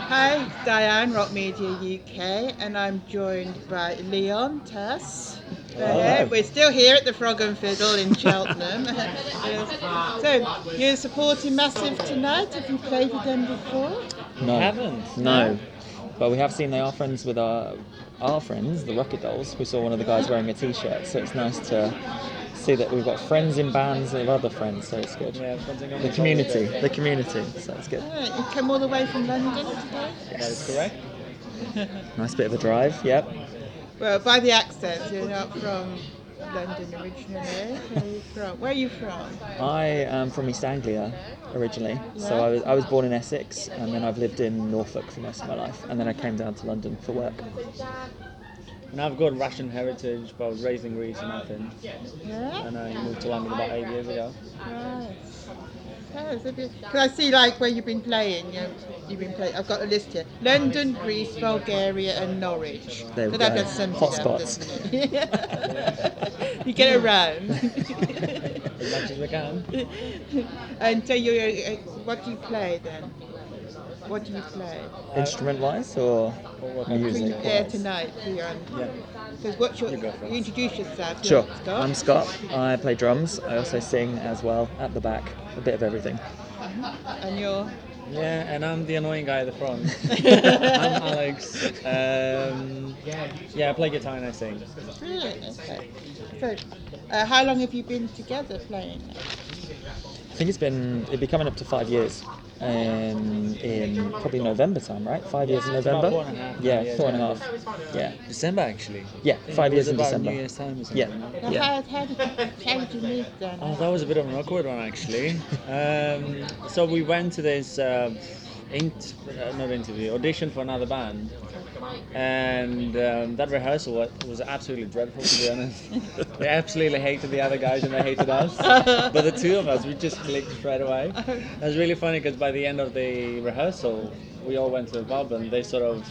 Hi, it's Diane, Rock Media UK, and I'm joined by Leontas. Hello. We're still here at the Frog and Fiddle in Cheltenham. Yes. So, you're supporting Massive tonight. Have you played with them before? No, Haven't. no. But we have seen they are friends with our friends, the Rocket Dolls. We saw one of the guys wearing a T-shirt, so it's nice to see that we've got friends in bands of other friends, so it's good. Yeah, something on The community, so it's good. You come all the way from London today? That is correct. Nice bit of a drive, yep. Well, by the accent, you're not from London originally. Where are you from? I am from East Anglia originally, so I was born in Essex, and then I've lived in Norfolk for most of my life, and then I came down to London for work. And I've got Russian heritage, but I was raised in Greece and Athens. Yeah? And I moved to London about 8 years ago. Right. Can I see like where you've been playing? You've been playing. I've got a list here: London, Greece, Bulgaria, and Norwich. There we So that go. does sum it Hot up, spots. doesn't it? You get around. As much as we can. And so what do you play then? What do you play? Instrument-wise or music? Yeah, tonight. Yeah. Because what's your? You go first. You introduce yourself. Sure. Scott. I'm Scott. I play drums. I also sing as well at the back. A bit of everything. And you're. Yeah, and I'm the annoying guy at the front. I'm Alex. Yeah, I play guitar and I sing. Really? Okay. So, how long have you been together playing? I think it'd be coming up to 5 years. In probably November time, right? 5 years in November. About 4.5. Yeah, 4.5. Yeah, December actually. yeah, 5 years in about December. New Year's time or something. Yeah, Now, yeah. how did you meet then? Oh, that was a bit of an awkward one actually. So we went to this not interview, audition for another band, and that rehearsal was absolutely dreadful, to be honest. We absolutely hated the other guys and they hated us, but the two of us, we just clicked straight away. It was really funny because by the end of the rehearsal, we all went to the pub and they sort of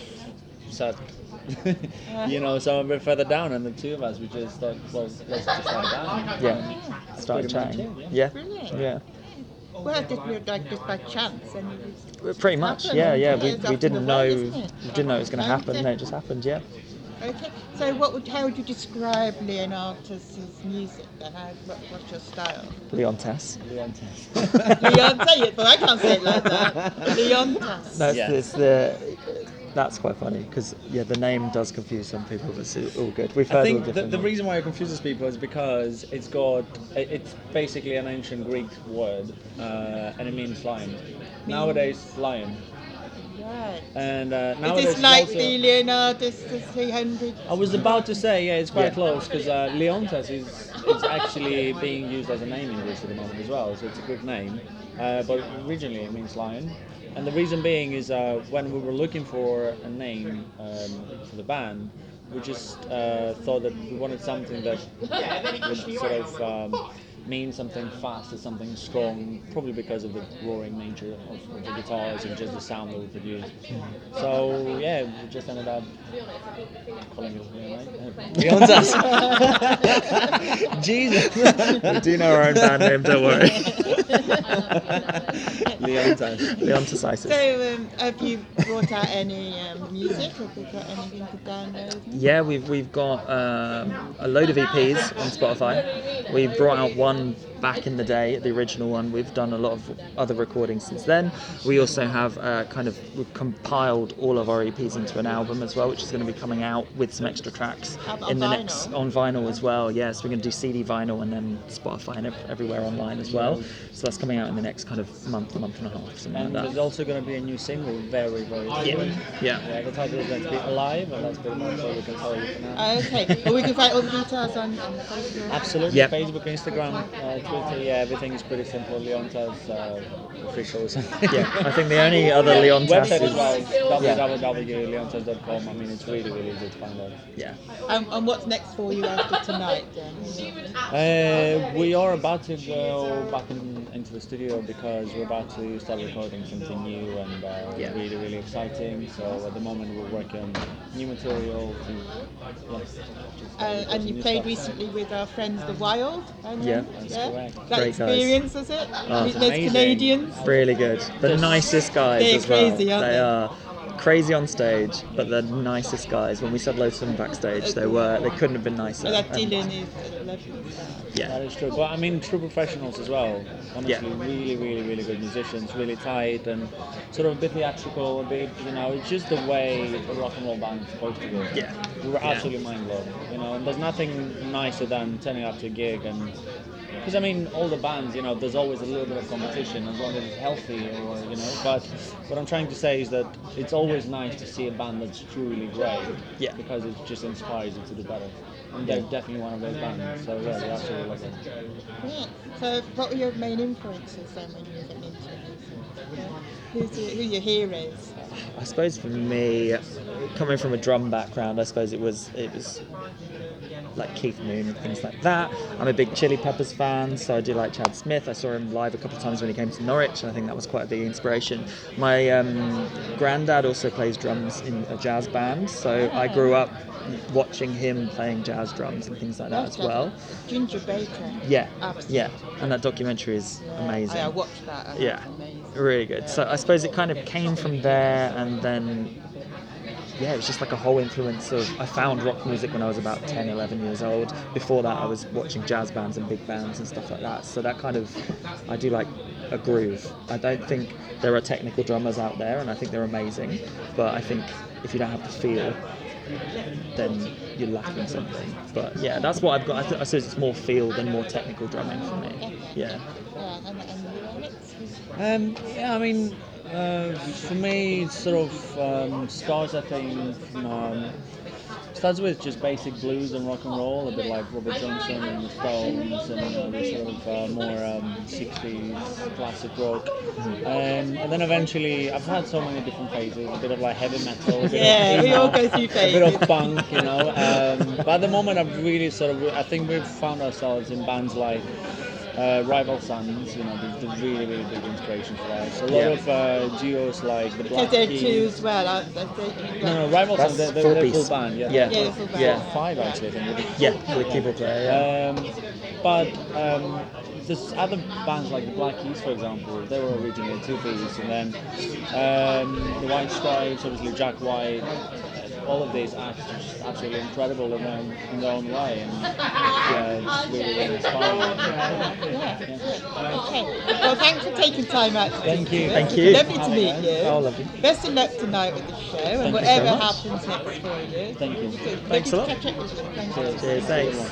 sat some a bit further down, and the two of us, we just thought, well, let's just start down. Yeah, started pretty much chatting. it, Yeah, Brilliant. yeah. Well, just by chance, and you just Pretty much. happened. Yeah, yeah. It's We often didn't the know way, isn't it? it was going to happen. Okay. No, it just happened. Yeah. Okay. So, how would you describe Leontas' music? Then, what's your style? Leontas. Leon, say it, but I can't say it like that. Leontas. No, Yeah. that's quite funny because the name does confuse some people, but it's all good. We've heard I all think different the names. reason why it confuses people is because it's basically an ancient Greek word, and it means lion. Nowadays, lion. Right. And Is nowadays this it's like also, the Leonardus, the 300? I was about to say, yeah, it's quite Yeah. close because Leontas is actually being used as a name in Greece at the moment as well, so it's a Greek name. But originally it means lion. And the reason being is when we were looking for a name for the band, we just thought that we wanted something that would sort of mean something fast or something strong, probably because of the roaring nature of the guitars and just the sound that we produce. So yeah, we just ended up calling it Leontas. Jesus. We do know our own band name. Don't worry. Leontas. Leontas Isis. So, have you brought out any music? Have you got anything to download? Yeah, we've got a load of EPs on Spotify. We brought out one back in the day, the original one. We've done a lot of other recordings since then. We also have we've compiled all of our EPs into an album as well, which is going to be coming out with some extra tracks On vinyl as well. Yeah, so we're going to do CD vinyl and then Spotify and everywhere online as well. So that's coming out in the next kind of month and a half, something And like there's that. also going to be a new single very, very soon. Yeah. Yeah, the title is going to be Alive, and that's pretty much all we can tell you for now. Okay. Well, we can find all the details on Facebook. Absolutely. Yep. Facebook, Instagram, Twitter, yeah, everything is pretty simple. Leontas official or something. Yeah, I think the only other Leontas Website is... as well, www.leontas.com. I mean, it's really, really easy to find out. Yeah. And what's next for you after tonight then? We are about to go back into the studio because we're about to start recording something new and really, really exciting. So at the moment we're working on new material. And you played recently with our friends The Wild. Yeah, that's correct. That Great experience, was it? Oh, Meet those amazing. Canadians. Really good. The nicest guys They're as well. crazy, aren't they? Are. crazy on stage, but the nicest guys. When we said hello to them backstage, they couldn't have been nicer. And that And, Dylan is lovely. yeah. That is true. But I mean, true professionals as well. Honestly, really good musicians, really tight and sort of a bit theatrical, a bit, it's just the way a rock and roll band is supposed to go. Yeah. We were absolutely mind blown, and there's nothing nicer than turning up to a gig and. Because I mean, all the bands, there's always a little bit of competition as long as it's healthy, But what I'm trying to say is that it's always nice to see a band that's truly great. Yeah. Because it just inspires you to do better. And they're definitely one of those bands. So yeah, we absolutely love it. Yeah. So, what were your main influences then when you were getting into music? Who are your heroes? I suppose for me, coming from a drum background, I suppose it was like Keith Moon and things like that. I'm a big Chili Peppers fan, so I do like Chad Smith. I saw him live a couple of times when he came to Norwich, and I think that was quite a big inspiration. My granddad also plays drums in a jazz band, so I grew up watching him playing jazz drums and things like that as well. Ginger Baker. Yeah, Absolutely. yeah, and that documentary is amazing. I watched that. And Yeah, it's amazing. really good. So I suppose it kind of came from there, and then it was just like a whole influence of. I found rock music when I was about 10, 11 years old. Before that, I was watching jazz bands and big bands and stuff like that. So that kind of, I do like a groove. I don't think there are technical drummers out there, and I think they're amazing. But I think if you don't have the feel, then you're lacking something. But yeah, that's what I've got. I suppose it's more feel than more technical drumming for me. Yeah. And you, Alex? Yeah, I mean, for me, it sort of starts, I think, starts with just basic blues and rock and roll, a bit like Robert Johnson and the Stones, and the sort of more 60s classic rock. And then eventually, I've had so many different phases, a bit of like heavy metal, a bit of we emo, all go through a phases. bit of punk, But at the moment, I've really I think we've found ourselves in bands like Rival Sons, the really big inspiration for us. A lot of duos like the Black Because they're Keys. two as well, aren't they? No, Rival Sons, That's they're four-piece. full band, yeah. Yeah. Yeah, full band. Yeah. 5 actually, I think. Yeah, with keyboard player. But there's other bands like the Black Keys, for example. They were originally 2-piece, and then the White Stripes, obviously Jack White. All of these acts are just absolutely incredible in their own way, and it's really inspiring. Okay. Well, thanks for taking time out. Thank you. Thank you. Lovely to meet you. Oh, lovely. Best of luck tonight with the show, and you whatever so much. happens next for you. Thank you. Good. Thanks a lot. Lovely to catch up with you. Thank you. Cheers. Cheers, thanks.